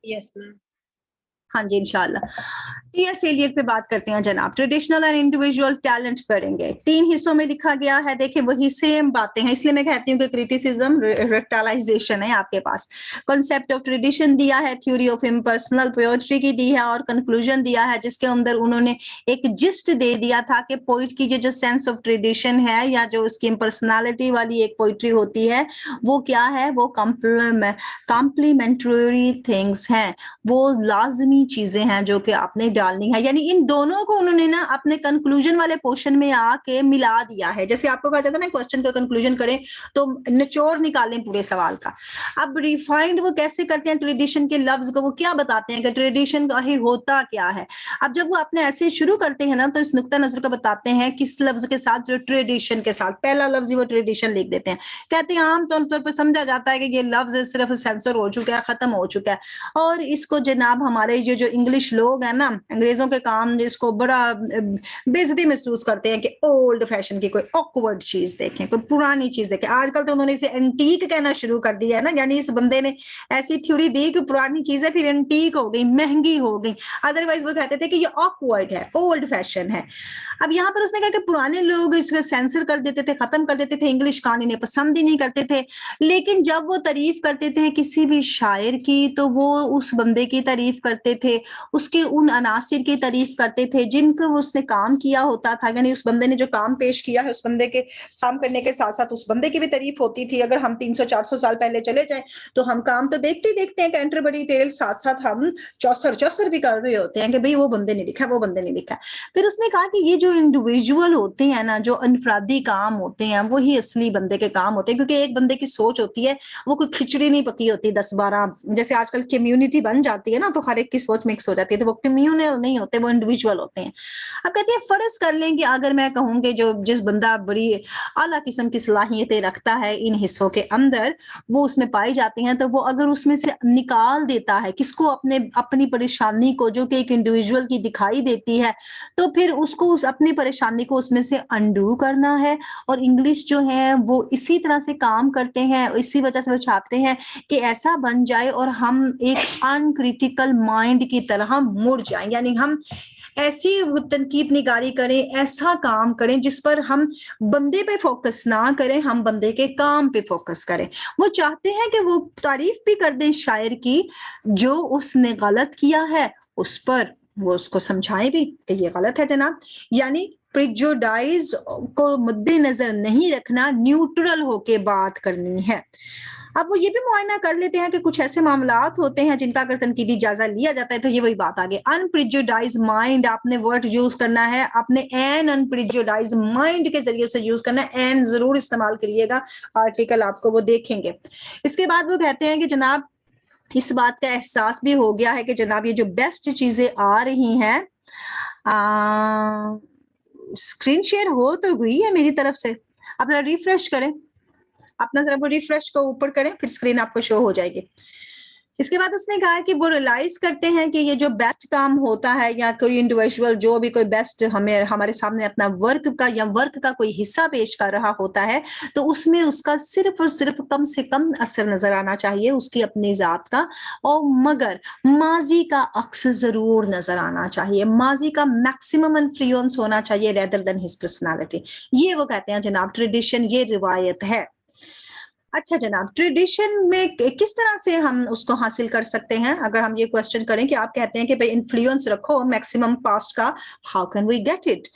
Yes ma'am. हाँ जी इंशाल्लाह। TS Elliott पे बात करते हैं जनाब। ट्रेडिशनल एंड इंडिविजुअल टैलेंट पढ़ेंगे। 3 हिस्सों में लिखा गया है। देखिए वही सेम बातें हैं, इसलिए मैं कहती हूँ कि क्रिटिसिज्म रेक्टलाइजेशन है आपके पास। कॉन्सेप्ट ऑफ ट्रेडिशन दिया है, थ्योरी ऑफ इम्पर्सनल पोएट्री की दी है, और कंक्लूजन दिया है जिसके अंदर उन्होंने एक जिस्ट दे दिया था कि पोइट की जो सेंस ऑफ ट्रेडिशन है या जो उसकी इम्पर्सनैलिटी वाली एक पोइट्री होती है वो क्या है, वो कॉम्प्लीमेंट्री थिंग्स हैं, वो लाजमी चीजें हैं जो कि आपने डालनी है। यानी इन दोनों को उन्होंने ना अपने कंक्लूजन वाले पोर्शन में आके मिला दिया है। जैसे आपको कहा जाता है ना क्वेश्चन का कंक्लूजन करें तो निचोड़ निकालें पूरे सवाल का। अब रिफाइंड वो कैसे करते हैं ट्रेडिशन के लफ्ज को, वो क्या बताते हैं कि ट्रेडिशन का ही होता क्या है। अब जब वो अपने ऐसे शुरू करते हैं ना तो इस नुक्ता नजर का बताते हैं किस लफ्ज के साथ, जो ट्रेडिशन के साथ पहला लफ्ज ही वो ट्रेडिशन लिख देते हैं। कहते हैं आमतौर पर समझा जाता है कि ये लफ्ज सिर्फ सेंसर हो चुका है, खत्म हो चुका है, और इसको जनाब हमारे जो इंग्लिश लोग हैं ना, अंग्रेजों के काम जिसको बड़ा बेइज्जती महसूस करते हैं कि ओल्ड फैशन की कोई ऑकवर्ड चीज देखें, कोई पुरानी चीज देखें। आजकल तो उन्होंने इसे एंटीक कहना शुरू कर दिया है ना, यानी इस बंदे ने ऐसी थ्योरी दी कि पुरानी चीजें फिर एंटीक हो गई, महंगी हो गई। अदरवाइज वो कहते थे कि ये ऑकवर्ड है, ओल्ड फैशन है। अब यहाँ पर उसने कहा कि पुराने लोग इसको सेंसर कर देते थे, खत्म कर देते थे, इंग्लिश कहानी ने पसंद ही नहीं करते थे। लेकिन जब वो तारीफ करते थे किसी भी शायर की तो वो उस बंदे की तारीफ करते थे, उसके उन अनासिर की तारीफ करते थे जिनको उसने काम किया होता था। यानी उस बंदे ने जो काम पेश किया है, उस बंदे के काम करने के साथ साथ उस बंदे की भी तारीफ होती थी। अगर हम 300-400 साल पहले चले जाएं तो हम काम तो देखते ही देखते हैं, कैंटरबरी टेल्स, साथ साथ हम चौसर भी कर रहे होते हैं कि भाई वो बंदे ने लिखा, वो बंदे ने लिखा। फिर उसने कहा कि ये जो इंडिविजुअल होते हैं ना, जो अनफरादी काम होते हैं, वही असली बंदे के काम होते हैं। क्योंकि एक बंदे की सोच होती है, वो कोई खिचड़ी नहीं पकी होती 10-12, जैसे आजकल कम्युनिटी बन जाती है ना तो हर एक की सोच मिक्स हो जाती है, तो वो कम्युनल नहीं होते, वो इंडिविजुअल होते हैं। अब कहते हैं फर्ज कर लें कि अगर मैं कहूँ कि जो जिस बंदा बड़ी आला किस्म की सलाहियतें रखता है इन हिस्सों के अंदर, वो उसमें पाई जाती हैं, तो वो अगर उसमें से निकाल देता है किसको, अपनी परेशानी को जो कि एक इंडिविजुअल की दिखाई देती है, तो फिर उसको उस अपनी परेशानी को उसमें से अंडू करना है। और इंग्लिश जो है वो इसी तरह से काम करते हैं, इसी वजह से वो चाहते हैं कि ऐसा बन जाए और हम एक अनक्रिटिकल माइंड की तरह मुड़ जाएं। यानी हम ऐसी तनकीद निगारी करें, ऐसा काम करें जिस पर हम बंदे पे फोकस ना करें, हम बंदे के काम पे फोकस करें। वो चाहते हैं कि वो तारीफ भी कर दें शायर की, जो उसने गलत किया है उस पर वो उसको समझाए भी कि ये गलत है जनाब। यानी प्रिजुडाइज को मद्देनजर नहीं रखना, न्यूट्रल होके बात करनी है। अब वो ये भी मुआयना कर लेते हैं कि कुछ ऐसे मामलात होते हैं जिनका अगर तनकीदी जायजा लिया जाता है तो ये वही बात आ गई, अनप्रिजुडाइज माइंड आपने वर्ड यूज करना है, आपने एन अनप्रिजुडाइज माइंड के जरिए से यूज करना है, एन जरूर इस्तेमाल करिएगा, आर्टिकल आपको वो देखेंगे। इसके बाद वो कहते हैं कि जनाब इस बात का एहसास भी हो गया है कि जनाब ये जो बेस्ट चीजें आ रही हैं, स्क्रीन शेयर हो तो हुई है मेरी तरफ से, आप जरा रिफ्रेश करें, अपना जरा वो रिफ्रेश को ऊपर करें, फिर स्क्रीन आपको शो हो जाएगी। इसके बाद उसने कहा कि वो रियलाइज करते हैं कि ये जो बेस्ट काम होता है या कोई इंडिविजुअल जो भी कोई बेस्ट हमें हमारे सामने अपना वर्क का कोई हिस्सा पेश कर रहा होता है, तो उसमें उसका सिर्फ और सिर्फ कम से कम असर नजर आना चाहिए उसकी अपनी जात का, और मगर माजी का अक्स जरूर नजर आना चाहिए, माजी का मैक्सिमम इन्फ्लुएंस होना चाहिए रेदर देन हिज पर्सनालिटी। ये वो कहते हैं जनाब ट्रेडिशन, ये रिवायत है। अच्छा जनाब, ट्रेडिशन में किस तरह से हम उसको हासिल कर सकते हैं? अगर हम ये क्वेश्चन करें कि आप कहते हैं कि भाई इन्फ्लुएंस रखो मैक्सिमम पास्ट का, how can we get it?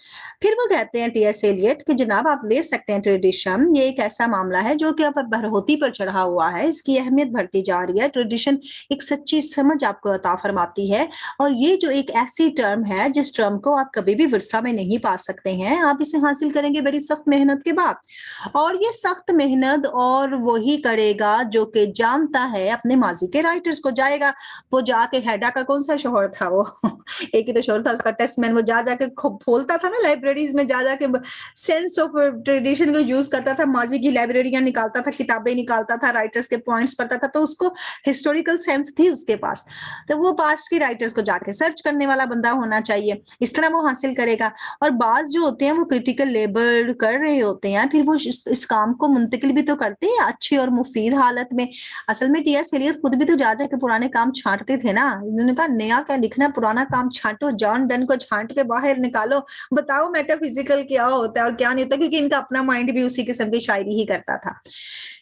फिर वो कहते हैं टीएस एलियट कि जनाब आप ले सकते हैं ट्रेडिशन, ये एक ऐसा मामला है जो कि आप बरहोती पर चढ़ा हुआ है, इसकी अहमियत बढ़ती जा रही है। ट्रेडिशन एक सच्ची समझ आपको अता फरमाती है, और ये जो एक ऐसी टर्म है जिस टर्म को आप कभी भी विरसा में नहीं पा सकते हैं, आप इसे हासिल करेंगे बड़ी सख्त मेहनत के बाद। और ये सख्त मेहनत और वही करेगा जो कि जानता है अपने माजी के राइटर्स को। जाएगा वो जाके, हैडा का कौन सा शोहर था वो एक ही तो शोहर था उसका, टेस्टमैन, वो जा जाके खोलता था ना लाइब्रेरीज में, जा जाके सेंस ऑफ ट्रेडिशन को यूज करता था, माजी की लाइब्रेरियां निकालता था, किताबें निकालता था, राइटर्स के पॉइंट्स पढ़ता था, तो उसको हिस्टोरिकल सेंस थी उसके पास। तो वो पास्ट के राइटर्स को जाके सर्च करने वाला बंदा होना चाहिए, इस तरह वो हासिल करेगा। और बाज जो होते हैं वो क्रिटिकल लेबर कर रहे होते हैं, फिर वो इस काम को मुंतकिल भी तो करते हैं अच्छी और मुफीद हालत में। असल में टी एस एलियट खुद भी तो जा के पुराने काम छांटते थे ना, उन्होंने कहा नया क्या लिखना, पुराना काम छांटो, जॉन डन को छांट के बाहर निकालो, बताओ मेटाफिजिकल क्या होता है और क्या नहीं होता, क्योंकि इनका अपना माइंड भी उसी किस्म की शायरी ही करता था।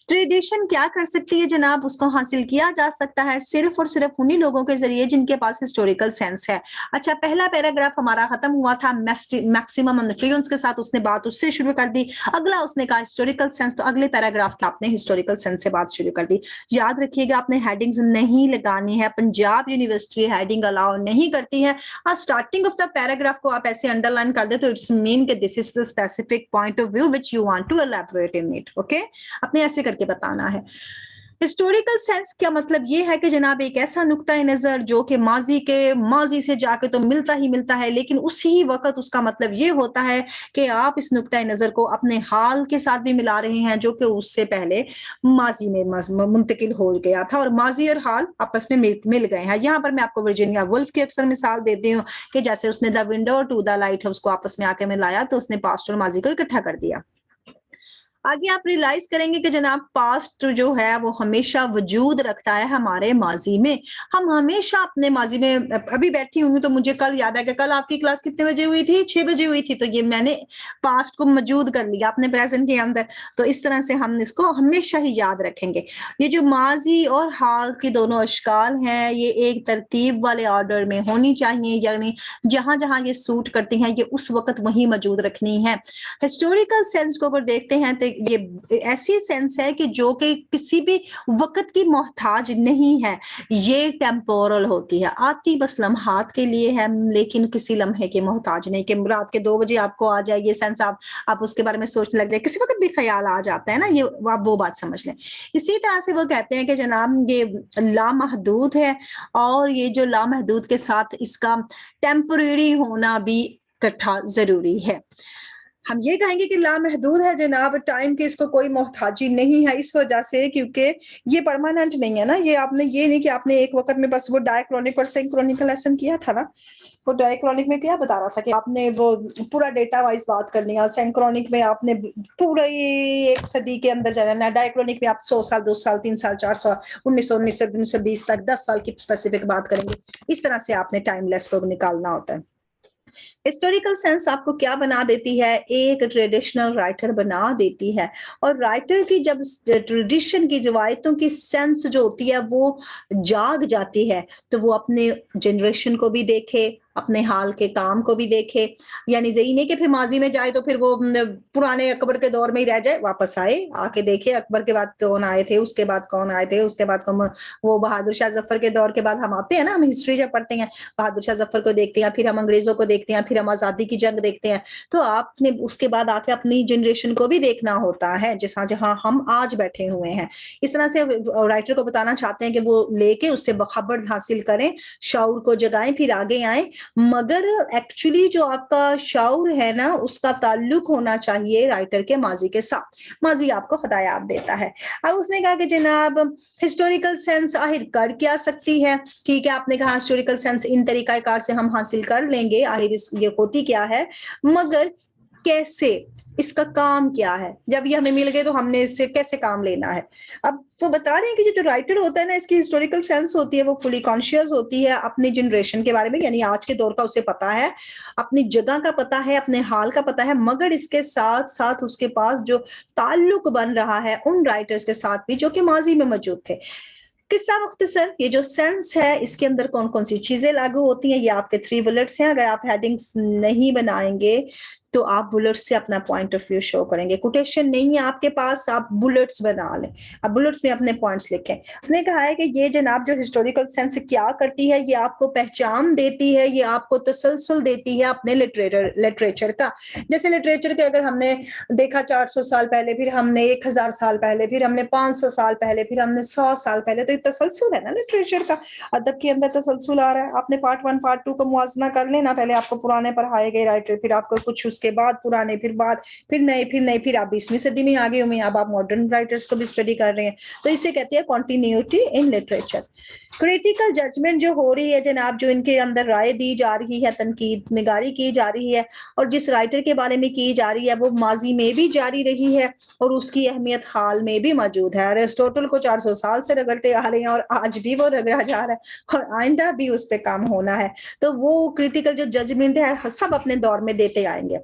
ट्रेडिशन क्या कर सकती है जनाब, उसको हासिल किया जा सकता है सिर्फ और सिर्फ उन्हीं लोगों के जरिए जिनके पास हिस्टोरिकल सेंस है। अच्छा, पहला पैराग्राफ हमारा खत्म हुआ था मैक्सिमम इन्फ्लुएंस के साथ, उसने बात उससे शुरू कर दी। अगला उसने कहा हिस्टोरिकल सेंस, तो अगले पैराग्राफ का आपने हिस्टोरिकल सेंस से बात शुरू कर दी। याद रखिएगा आपने हेडिंग्स नहीं लगानी है, पंजाब यूनिवर्सिटी हेडिंग अलाउ नहीं करती है। हाँ, स्टार्टिंग ऑफ द पैराग्राफ को आप ऐसे अंडरलाइन कर दे तो इट्स मीन कि this is the specific point of view which you want to elaborate in it. Okay, आपने ऐसे करके बताना है। हिस्टोरिकल सेंस क्या मतलब ये है कि जनाब एक ऐसा नुक्ता नजर जो कि माजी से जाके तो मिलता ही मिलता है, लेकिन उसी वक्त उसका मतलब ये होता है कि आप इस नुक्ता नजर को अपने हाल के साथ भी मिला रहे हैं जो कि उससे पहले माजी में मुंतकिल हो गया था, और माजी और हाल आपस में मिल गए हैं। यहाँ पर मैं आपको वर्जीनिया वुल्फ की अक्सर मिसाल देती हूँ कि जैसे उसने the window to the light house को आपस में आके मिलाया, तो उसने पास्ट और माजी को इकट्ठा कर दिया। आगे आप रियलाइज करेंगे कि जनाब पास्ट जो है वो हमेशा वजूद रखता है हमारे माजी में। हम हमेशा अपने माजी में, अभी बैठी हूँ तो मुझे कल याद है कि कल आपकी क्लास कितने बजे हुई थी, 6 बजे हुई थी, तो ये मैंने पास्ट को मौजूद कर लिया अपने प्रेजेंट के अंदर। तो इस तरह से हम इसको हमेशा ही याद रखेंगे। ये जो माजी और हाल की दोनों अशकाल हैं, ये एक तरतीब वाले ऑर्डर में होनी चाहिए, यानी जहां जहां ये सूट करती हैं ये उस वक्त वही मौजूद रखनी है। हिस्टोरिकल सेंस को अगर देखते हैं तो ये ऐसी सेंस है कि जो कि किसी भी वक्त की मोहताज नहीं है, ये टेम्पोरल होती है, आती बस लम्हात के लिए है, लेकिन किसी लम्हे के मोहताज नहीं कि रात के 2 बजे आपको आ जाए ये सेंस, आप उसके बारे में सोचने लग जाए, किसी वक्त भी ख्याल आ जाता है ना, ये आप वो बात समझ लें। इसी तरह से वो कहते हैं कि जनाब ये लामहदूद है, और ये जो लामहदूद के साथ इसका टेम्परेरी होना भी इकट्ठा जरूरी है। हम ये कहेंगे कि लामहदूद है जनाब, टाइम की इसको कोई मोहताजी नहीं है, इस वजह से क्योंकि ये परमानेंट नहीं है ना। ये आपने ये नहीं कि आपने एक वक्त में बस वो डायक्रॉनिक और सिंक्रोनिक का लेसन किया था ना, वो डायक्रॉनिक में क्या बता रहा था कि आपने वो पूरा डेटा वाइज बात करनी है, सिंक्रोनिक में आपने पूरा एक सदी के अंदर जाना है, डायक्रॉनिक में आप 100 साल 2 साल 3 साल 4 साल 1920 तक 10 साल की स्पेसिफिक बात करेंगे। इस तरह से आपने टाइमलेस को निकालना होता है। हिस्टोरिकल सेंस आपको क्या बना देती है, एक ट्रेडिशनल राइटर बना देती है। और राइटर की जब ट्रेडिशन की रवायतों की सेंस जो होती है वो जाग जाती है, तो वो अपने जनरेशन को भी देखे, अपने हाल के काम को भी देखे, यानी यही नहीं कि फिर माजी में जाए तो फिर वो पुराने अकबर के दौर में ही रह जाए, वापस आए आके देखे अकबर के बाद कौन आए थे, उसके बाद कौन आए थे, उसके बाद वो बहादुर शाह जफर के दौर के बाद हम आते हैं ना, हम हिस्ट्री जब पढ़ते हैं बहादुर शाह जफर को देखते हैं, फिर हम अंग्रेजों को देखते हैं, फिर हम आजादी की जंग देखते हैं। तो आपने उसके बाद आके अपनी जनरेशन को भी देखना होता है, जैसा जहां हम आज बैठे हुए हैं। इस तरह से राइटर को बताना चाहते हैं कि वो लेके उससे खबर हासिल करें, शऊर को जगाएं, फिर आगे आए, मगर एक्चुअली जो आपका शऊर है ना उसका ताल्लुक होना चाहिए राइटर के माजी के साथ। माजी आपको हदायत देता है। अब उसने कहा कि जनाब हिस्टोरिकल सेंस आखिर कर क्या सकती है, ठीक है आपने कहा हिस्टोरिकल सेंस इन तरीकाकार से हम हासिल कर लेंगे, आखिर ये होती क्या है, मगर कैसे, इसका काम क्या है, जब ये हमें मिल गए तो हमने इससे कैसे काम लेना है। अब तो बता रहे हैं कि जो राइटर होता है ना इसकी हिस्टोरिकल सेंस होती है, वो फुली कॉन्शियस होती है अपनी जनरेशन के बारे में, यानी आज के दौर का उसे पता है, अपनी जगह का पता है, अपने हाल का पता है, मगर इसके साथ साथ उसके पास जो ताल्लुक बन रहा है उन राइटर्स के साथ भी जो कि माजी में मौजूद थे। किस्सा मुख्तसर, ये जो सेंस है इसके अंदर कौन कौन सी चीजें लागू होती हैं, ये आपके 3 बुलेट्स हैं। अगर आप हेडिंग्स नहीं बनाएंगे तो आप बुलेट्स से अपना पॉइंट ऑफ व्यू शो करेंगे। कोटेशन नहीं है आपके पास, आप बुलेट्स बना लें, आप बुलेट्स में अपने पॉइंट्स लिखें। उसने कहा है कि ये जनाब जो हिस्टोरिकल सेंस क्या करती है, ये आपको पहचान देती है, ये आपको तसलसल देती है अपने लिटरेचर का। जैसे लिटरेचर के अगर हमने देखा 400 साल पहले, फिर हमने 1000 साल पहले, फिर हमने 500 साल पहले, फिर हमने 100 साल पहले, तो ये तसलसल है ना लिटरेचर का। अदब के अंदर तसलसल आ रहा है। आपने पार्ट 1 पार्ट 2 का मुआजना कर लेना, पहले आपको पुराने पढ़ाए गए राइटर, फिर आपको कुछ उसके बाद पुराने, फिर नए, फिर आप 20वीं सदी में आ गए हुए, अब आप मॉडर्न राइटर्स को भी स्टडी कर रहे हैं, तो इसे कहते हैं continuity in literature. Critical judgement जो हो रही है जनाब, जो इनके अंदर राय दी जा रही है, तनकीद निगारी की जा रही है, और जिस राइटर के बारे में की जा रही है वो माजी में भी जारी रही है और उसकी अहमियत हाल में भी मौजूद है। अरिस्टोटल को 400 साल से रगड़ते आ रहे हैं और आज भी वो रगड़ा जा रहा है और आइंदा भी उस पर काम होना है। तो वो क्रिटिकल जो जजमेंट है सब अपने दौर में देते आएंगे।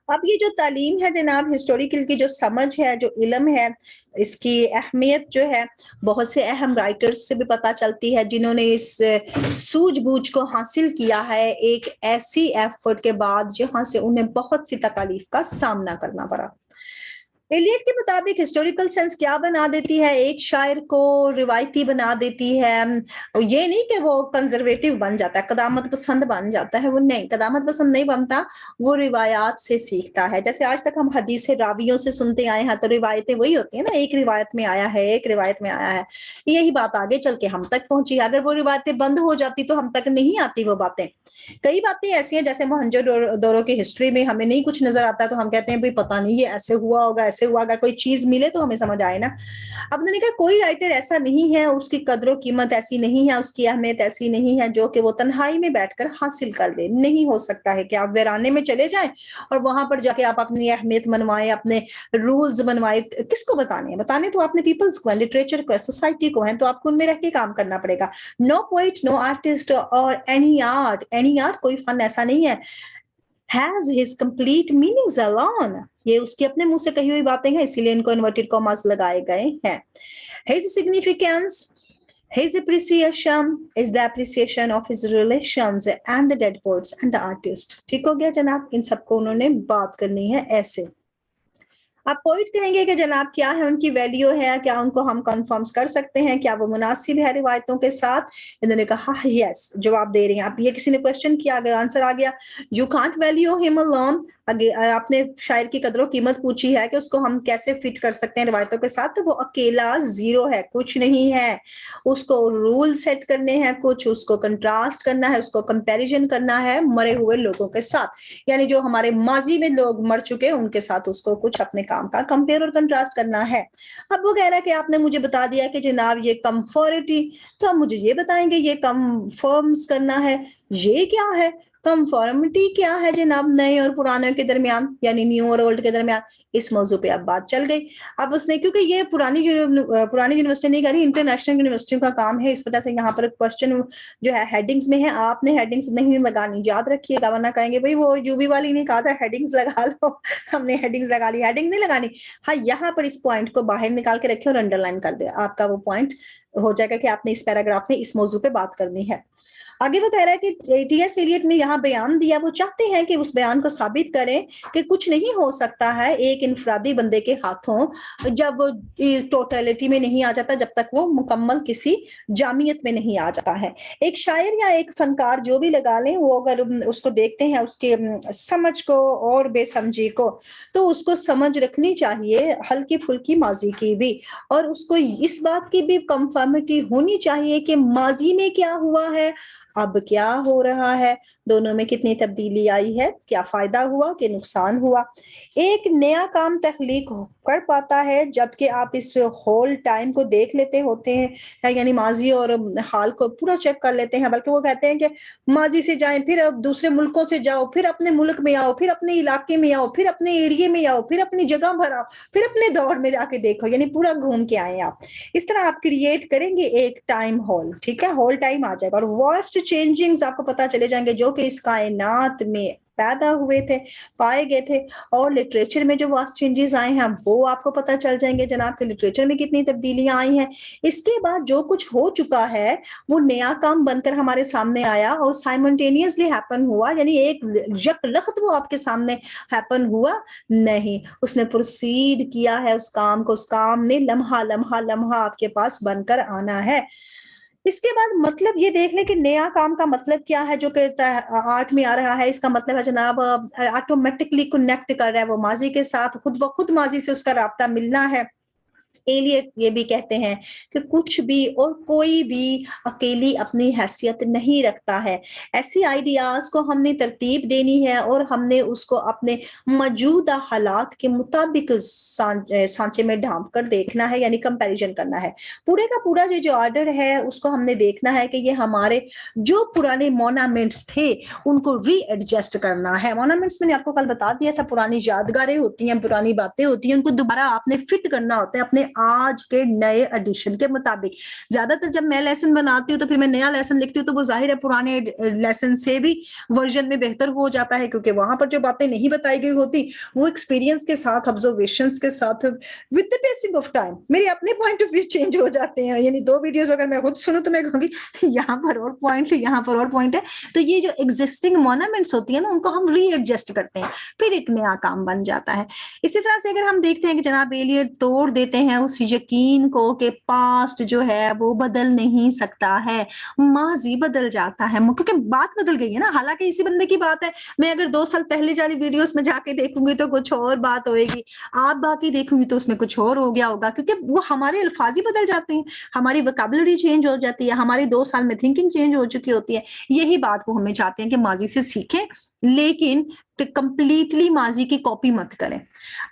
अब ये जो तालीम है जनाब, हिस्टोरिकल की जो समझ है, जो इल्म है, इसकी अहमियत जो है बहुत से अहम राइटर्स से भी पता चलती है जिन्होंने इस सूझबूझ को हासिल किया है एक ऐसी एफर्ट के बाद जहां से उन्हें बहुत सी तकालीफ का सामना करना पड़ा। एलियट के मुताबिक हिस्टोरिकल सेंस क्या बना देती है, एक शायर को रिवायती बना देती है। ये नहीं कि वो कंजर्वेटिव बन जाता है, कदामत पसंद बन जाता है, वो नहीं, कदामत पसंद नहीं बनता, वो रिवायात से सीखता है। जैसे आज तक हम हदीसें रावियों से सुनते आए हैं, तो रिवायतें वही होती है ना, एक रिवायत में आया है, एक रिवायत में आया है, यही बात आगे चल के हम तक पहुंची। अगर वो रिवायतें बंद हो जाती तो हम तक नहीं आती वो बातें। कई बातें ऐसी हैं जैसे मोहनजोदड़ो की हिस्ट्री में हमें नहीं कुछ नजर आता तो हम कहते हैं भाई पता नहीं ये ऐसे हुआ होगा, ऐसे हुआ होगा, कोई चीज मिले तो हमें समझ आए ना। अब मैंने कहा कोई राइटर ऐसा नहीं है, उसकी कदर कीमत ऐसी नहीं है, उसकी अहमियत ऐसी नहीं है जो कि वो तन्हाई में बैठकर हासिल कर दे। नहीं हो सकता है कि आप वीराने में चले जाएं और वहां पर जाके आप अपनी अहमियत मनवाएं, अपने रूल्स बनवाएं। किसको बताने हैं? बताने तो आपने पीपल्स को है, लिटरेचर को है, सोसाइटी को है, तो आपको उनमें रह के काम करना पड़ेगा। नो पोइट, नो आर्टिस्ट और एनी आर्ट कोई फन ऐसा नहीं है has his complete meanings alone। ये उसके अपने मुंह से कही हुई बातें हैं, इसीलिए इनको इन्वर्टेड कॉमास लगाए गए हैं। His significance, his appreciation is the appreciation of his relations and the dead poets and the artist। ठीक हो गया जनाब, इन सबको उन्होंने बात करनी है ऐसे। आप पोइट कहेंगे कि जनाब क्या है उनकी वैल्यू है, क्या उनको हम कन्फर्म्स कर सकते हैं, क्या वो मुनासिब है रिवायतों के साथ? इन्होंने कहा यस, जवाब दे रही हैं आप। ये किसी ने क्वेश्चन किया, आंसर आ गया, you can't value him alone. आपने शायर की कदर कीमत पूछी है कि उसको हम कैसे फिट कर सकते हैं रिवायतों के साथ, तो वो अकेला जीरो है, कुछ नहीं है। उसको रूल सेट करने हैं, कुछ उसको कंट्रास्ट करना है, उसको कंपैरिजन करना है मरे हुए लोगों के साथ, यानी जो हमारे माजी में लोग मर चुके हैं उनके साथ उसको कुछ अपने काम का कंपेयर और कंट्रास्ट करना है। अब वो कह रहा है कि आपने मुझे बता दिया कि जनाब ये कंफर्टी, तो आप मुझे ये बताएंगे ये कंफर्म्स करना है, ये क्या है? कंफॉर्मिटी क्या है जनाब नए और पुराने के दरमियान, यानी न्यू और ओल्ड के दरमियान? इस मौजू पे अब बात चल गई। अब उसने, क्योंकि ये पुरानी यूनिवर्सिटी नहीं करी, इंटरनेशनल यूनिवर्सिटियों का काम है, इस वजह से यहाँ पर क्वेश्चन जो है हेडिंग्स में है, आपने हेडिंग्स नहीं लगानी, याद रखिएगा, वरना कहेंगे भाई वो यूबी वाली ने कहा था हेडिंग्स लगा लो, हमने हेडिंग्स लगा ली, हेडिंग नहीं लगानी। हाँ, यहाँ पर इस पॉइंट को बाहर निकाल के रखे और अंडरलाइन कर दे, आपका वो पॉइंट हो जाएगा कि आपने इस पैराग्राफ में इस मौजू पे बात करनी है। आगे वो कह रहा है कि टीएस एलियट ने यहाँ बयान दिया, वो चाहते हैं कि उस बयान को साबित करें कि कुछ नहीं हो सकता है एक इनफरादी बंदे के हाथों जब वो टोटलिटी में नहीं आ जाता, जब तक वो मुकम्मल किसी जामियत में नहीं आ जाता है। एक शायर या एक फनकार जो भी लगा लें, वो अगर उसको देखते हैं उसके समझ को और बेसमझी को, तो उसको समझ रखनी चाहिए हल्की फुल्की माजी की भी, और उसको इस बात की भी कंफर्मिटी होनी चाहिए कि माजी में क्या हुआ है, अब क्या हो रहा है, दोनों में कितनी तब्दीली आई है, क्या फायदा हुआ कि नुकसान हुआ। एक नया काम तख्लीक कर पाता है जबकि आप इस होल टाइम को देख लेते होते हैं, यानी माजी और हाल को पूरा चेक कर लेते हैं। बल्कि वो कहते हैं कि माजी से जाएं, फिर अब दूसरे मुल्कों से जाओ, फिर अपने मुल्क में आओ, फिर अपने इलाके में आओ, फिर अपने एरिए में आओ, फिर अपनी जगह पर आओ, फिर अपने दौर में जाके देखो, यानी पूरा घूम के आए आप। इस तरह आप क्रिएट करेंगे एक टाइम हॉल, ठीक है, होल टाइम आ जाएगा और वास्ट चेंजिंग्स आपको पता चले जाएंगे जो कि इस कायनात में पैदा हुए थे, पाए गए थे। और लिटरेचर में जो वास्ट चेंजेस आए हैं वो आपको पता चल जाएंगे जनाब के लिटरेचर में कितनी तब्दीलियां आई हैं। इसके बाद जो कुछ हो चुका है वो नया काम बनकर हमारे सामने आया और साइमल्टेनियसली हैपन हुआ, यानी एक यकलख्त वो आपके सामने हैपन हुआ नहीं, उसने प्रोसीड किया है उस काम को, उस काम ने लम्हा लम्हा लम्हा आपके पास बनकर आना है। इसके बाद मतलब ये देख लें कि नया काम का मतलब क्या है, जो कि आर्ट में आ रहा है। इसका मतलब है जनाब ऑटोमेटिकली कनेक्ट कर रहा है वो माजी के साथ, खुद ब खुद माजी से उसका राब्ता मिलना है। एलियट ये भी कहते हैं कि कुछ भी और कोई भी अकेली अपनी हैसियत नहीं रखता है। ऐसी आइडियाज को हमने तरतीब देनी है और हमने उसको अपने मौजूदा हालात के मुताबिक सांचे में ढांप कर देखना है, यानी कंपैरिजन करना है। पूरे का पूरा ये जो ऑर्डर है उसको हमने देखना है कि ये हमारे जो पुराने मोनामेंट्स थे उनको रीएडजस्ट करना है। मोनामेंट्स मैंने आपको कल बता दिया था, पुरानी यादगारें होती हैं, पुरानी बातें होती हैं, उनको दोबारा आपने फिट करना होता है अपने आज के नए एडिशन के मुताबिक। ज्यादातर जब मैं लेसन बनाती हूँ तो फिर मैं नया लेसन लिखती हूँ तो वो जाहिर है पुराने लेसन से भी वर्जन में बेहतर हो जाता है, क्योंकि वहां पर जो बातें नहीं बताई गई होती वो एक्सपीरियंस के साथ, ऑब्जर्वेशंस के साथ, with the pacing of time मेरे अपने पॉइंट ऑफ व्यू चेंज हो जाते हैं। यानी 2 वीडियोस अगर मैं खुद सुनूं तो मैं कहूंगी यहाँ पर और पॉइंट है, यहाँ पर और पॉइंट है। तो ये जो एग्जिस्टिंग मोनामेंट्स होती है ना उनको हम रीएडजस्ट करते हैं, फिर एक नया काम बन जाता है। इसी तरह से अगर हम देखते हैं कि जनाब एलियट तोड़ देते हैं उस यकीन को कि पास्ट जो है वो बदल नहीं सकता है, माजी बदल जाता है, क्योंकि बात बदल गई है ना। हालांकि इसी बंदे की बात है, मैं अगर 2 साल पहले जारी वीडियोस में जाके देखूंगी तो कुछ और बात होगी, आप बाकी देखूंगी तो उसमें कुछ और हो गया होगा, क्योंकि वो हमारे अल्फाज ही बदल जाते हैं, हमारी वोकैबुलरी चेंज हो जाती है, हमारी 2 साल में थिंकिंग चेंज हो चुकी होती है। यही बात वो हमें चाहते हैं कि माजी से सीखें, लेकिन कंप्लीटली माजी की कॉपी मत करें।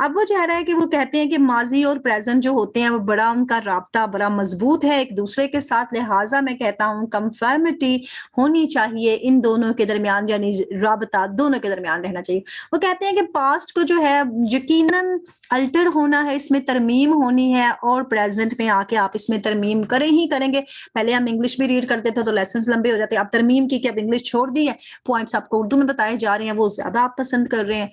अब वो चाह रहा है कि वो कहते हैं कि माजी और प्रेजेंट जो होते हैं वो बड़ा उनका राब्ता बड़ा मजबूत है एक दूसरे के साथ, लिहाजा मैं कहता हूँ कंफर्मिटी होनी चाहिए इन दोनों के दरमियान, यानी राब्ता दोनों के दरमियान रहना चाहिए। वो कहते हैं कि पास्ट को जो है यकीनन अल्टर होना है, इसमें तरमीम होनी है, और प्रेजेंट में आके आप इसमें तरमीम करें ही करेंगे। पहले हम इंग्लिश भी रीड करते थे तो लेसन लंबे हो जाते हैं, अब तरमीम की कि अब इंग्लिश छोड़ दी है, पॉइंट्स आपको उर्दू में बताए जा रहे हैं, वो ज्यादा आप पसंद कर रहे हैं।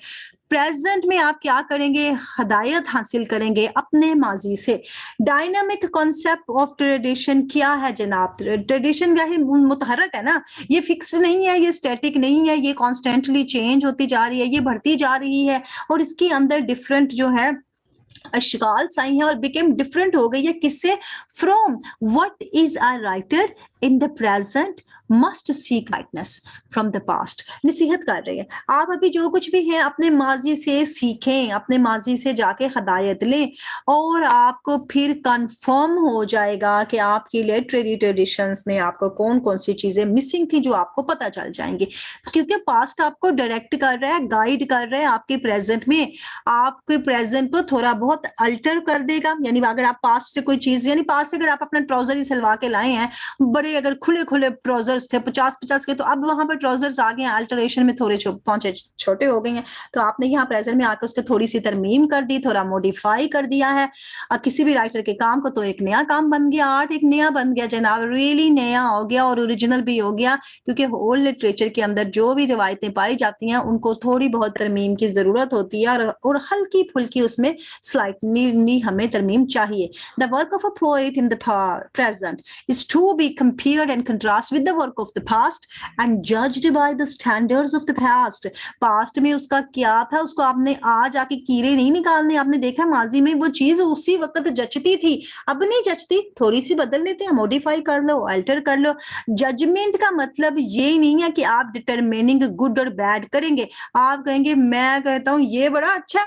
प्रेजेंट में आप क्या करेंगे, हदायत हासिल करेंगे अपने माजी से। डायनामिक कॉन्सेप्ट ऑफ ट्रेडिशन क्या है जनाब? ट्रेडिशन क्या है, मुतहरक है ना, ये फिक्स नहीं है, ये स्टैटिक नहीं है, ये कॉन्स्टेंटली चेंज होती जा रही है, ये बढ़ती जा रही है, और इसके अंदर डिफरेंट जो है अशकाल साई है और बिकेम डिफरेंट हो गई है। किससे? From what is a writer in the present must seek rightness from the past. नसीहत कर रही है, आप अभी जो कुछ भी है अपने माजी से सीखें, अपने माजी से जाके हदायत लें, और आपको फिर कंफर्म हो जाएगा कि आपकी लिटरेरी ट्रेडिशंस में आपको कौन कौन सी चीजें मिसिंग थी जो आपको पता चल जाएंगी, क्योंकि पास्ट आपको डायरेक्ट कर रहा है, गाइड कर रहा है आपके प्रेजेंट में, आपके प्रेजेंट को थोड़ा बहुत अल्टर कर देगा। यानी अगर आप पास्ट से कोई चीज, यानी पास्ट से अगर आप अपना ट्राउजर ही सिलवा के लाए हैं, बड़े अगर खुले खुले ट्राउजर्स थे 50-50 के, तो अब वहां पर ट्राउजर्स आ गए हैं, अल्टरेशन में थोड़े पहुंचे छोटे हो गए हैं, तो आपने यहाँ प्रेजेंट में आकर उसको थोड़ी सी तरमीम कर दी, थोड़ा मॉडिफाई कर दिया है। किसी भी राइटर के काम को तो एक नया काम बन गया, आर्ट एक नया बन गया जनाब, रियली नया हो गया और ओरिजिनल भी हो गया, क्योंकि होल लिटरेचर के अंदर जो भी रिवायतें पाई जाती हैं उनको थोड़ी बहुत तरमीम की जरूरत होती है, और हल्की फुल्की उसमें स्लाइटली हमें तरमीम चाहिए। The work of a poet in the present is to be compared and contrast with the work of the past and judged by the standards of the past। Past में उसका क्या था, उसको आपने आज आके कीड़े नहीं निकालने, आपने देखा माजी में वो चीज उसी वक्त जचती थी, अब नहीं जचती, थोड़ी सी बदल लेते हैं, मॉडिफाई कर लो, अल्टर कर लो। जजमेंट का मतलब ये नहीं है कि आप डिटरमिनिंग गुड और बैड करेंगे, आप कहेंगे मैं कहता हूं ये बड़ा अच्छा है,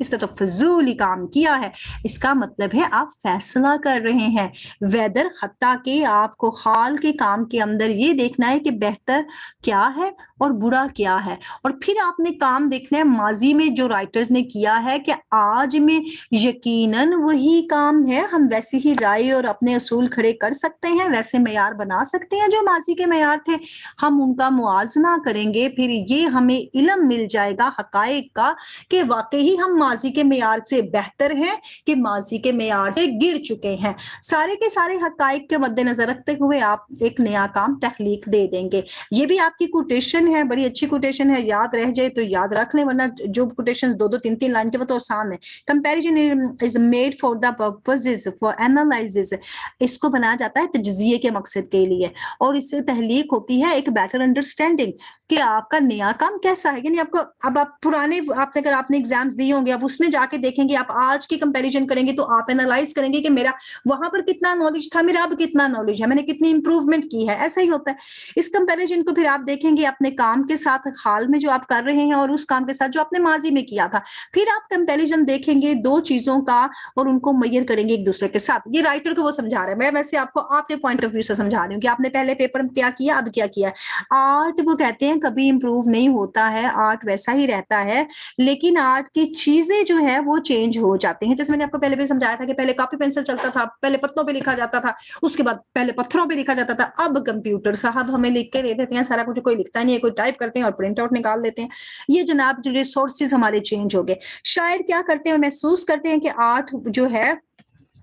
इसने तो फजूली काम किया है, इसका मतलब है आप फैसला कर रहे हैं। वेदर खत्ता के आपको हाल के काम के अंदर ये देखना है कि बेहतर क्या है और बुरा क्या है, और फिर आपने काम देखना है माजी में जो राइटर्स ने किया है कि आज में यकीनन वही काम है, हम वैसी ही राय और अपने असूल खड़े कर सकते हैं, वैसे मेयार बना सकते हैं जो माजी के मेयार थे, हम उनका मुआजना करेंगे, फिर ये हमें इल्म मिल जाएगा हकायक का कि वाकई हम माजी के मेयार से बेहतर हैं कि माजी के मेयार से गिर चुके हैं। सारे के सारे हकायक के मद्देनजर रखते हुए आप एक नया काम तख्लीक दे देंगे। ये भी आपकी कोटेशन है, बड़ी अच्छी कोटेशन है, याद रह जाए तो याद रख लें, वरना जो कोटेशन 2-2 3-3 लाइन के वो तो आसान है। Comparison is made for the purposes for analysis, इसको बनाया जाता है तज्जिए के मकसद के लिए, और इससे तहलीक होती है एक बेटर अंडरस्टैंडिंग कि आपका नया काम कैसा है। यानी आपको अब आप पुराने, आपने अगर आपने एग्जाम्स दिए होंगे, आप उसमें जाके देखेंगे, आप आज की कंपैरिजन करेंगे तो आप एनालाइज करेंगे कि मेरा वहां पर कितना नॉलेज था, मेरा अब कितना नॉलेज है, मैंने कितनी इंप्रूवमेंट की है। ऐसा ही होता है। इस कंपैरिजन को फिर आप देखेंगे अपने काम के साथ, हाल में जो आप कर रहे हैं, और उस काम के साथ जो आपने माजी में किया था। फिर आप कंपैरिजन देखेंगे दो चीजों का और उनको मेजर करेंगे एक दूसरे के साथ। ये राइटर को वो समझा रहा है, मैं वैसे आपको आपके पॉइंट ऑफ व्यू से समझा रही हूँ कि आपने पहले पेपर में क्या किया, अब क्या किया। आर्ट वो कहते हैं कभी इंप्रूव नहीं होता है, आर्ट वैसा ही रहता है, लेकिन आर्ट की चीजें जो है वो चेंज हो जाती हैं। जैसे मैंने आपको पहले भी समझाया था कि पहले कॉपी पेंसिल चलता था, पहले पत्तों पे लिखा जाता था, उसके बाद पहले पत्थरों पे लिखा जाता था, अब कंप्यूटर साहब हमें लिख के दे देते हैं सारा कुछ, कोई लिखता नहीं है, कोई टाइप करते हैं और प्रिंट आउट निकाल लेते हैं। ये जनाब जो रिसोर्सेज हमारे चेंज हो गए। शायर क्या करते हैं, महसूस करते हैं कि आर्ट जो है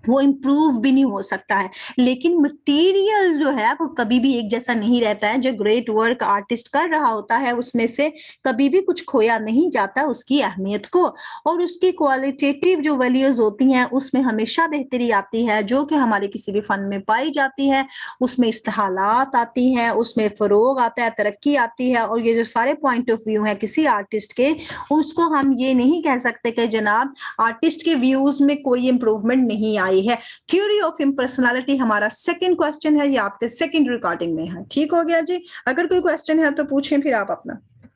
वो इम्प्रूव भी नहीं हो सकता है, लेकिन मटेरियल जो है वो कभी भी एक जैसा नहीं रहता है। जो ग्रेट वर्क आर्टिस्ट कर रहा होता है उसमें से कभी भी कुछ खोया नहीं जाता उसकी अहमियत को, और उसकी क्वालिटेटिव जो वैल्यूज होती हैं उसमें हमेशा बेहतरी आती है, जो कि हमारे किसी भी फन में पाई जाती है। उसमें इस्तेहालात आती हैं, उसमें फरोग आता है, तरक्की आती है। और ये जो सारे पॉइंट ऑफ व्यू हैं किसी आर्टिस्ट के, उसको हम ये नहीं कह सकते कि जनाब आर्टिस्ट के व्यूज में कोई इंप्रूवमेंट नहीं आई है। थ्योरी ऑफ इम्पर्सनैलिटी हमारा सेकंड क्वेश्चन है, ये आपके सेकंड रिकॉर्डिंग में है। ठीक हो गया जी। अगर कोई क्वेश्चन है तो पूछें फिर आप अपना।